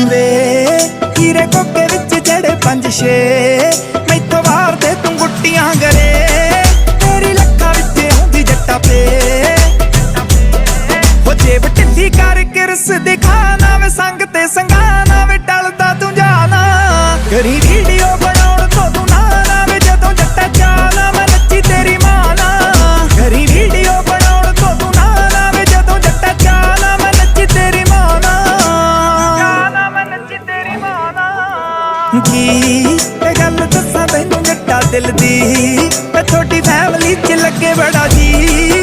ਵੇ ਹੀਰੇ ਕੋਕੇ ਵਿੱਚ ਜਿਹੜੇ 5-6 ਮੈਥੋਂ ਵਾਰਦੇ ਤੂੰ ਗੁੱਟੀਆਂ ਗਰੇ ਤੇਰੀ ਲੱਖਾਂ ਵਿੱਚ ਆਉਂਦੀ ਜੱਟਾ ਪੇ ਹੋ ਜੇਬ ਢਿੱਲੀ ਕਰਕੇ ਰਸ ਦਿਖਾਣਾ ਵੇ ਸੰਗ ਤੇ ਸੰਗਾਣਾ ਵੇ ਟਲਦਾ ਤੂੰ ਜਾਣਾ ਕਰੀ ਵੀਡੀਓ ਬਣਾਉਣ ਤੋਂ ਤੂੰ ਨਾ ਵੇ ਜਦੋਂ ਜੱਟਾ ਚਾਹਣਾ ਮੈਂ ਨੱਚੀ ਤੇਰੀ ਮਾਂ ਨਾ ਕਰੀ ਵੀਡੀਓ ਬਣਾਉਣ ਤੋਂ ਤੂੰ ਨਾ ਵੇ ਜਦੋਂ ਜੱਟਾ ਚਾਹਣਾ ਮੈਂ ਨੱਚੀ ਤੇਰੀ ਮਾਂ ਨਾ ਚਾਹਣਾ ਮੈਂ ਨੱਚੀ ਤੇਰੀ ਮਾਂ ਨਾ ਕੀ ਇਹ ਗੱਲ ਦੱਸਾਂ ਤੈਨੂੰ ਜੱਟਾ ਦਿਲ ਦੀ ਮੈਂ ਤੁਹਾਡੀ ਫੈਮਿਲੀ 'ਚ ਲੱਗੇ ਬੜਾ ਜੀ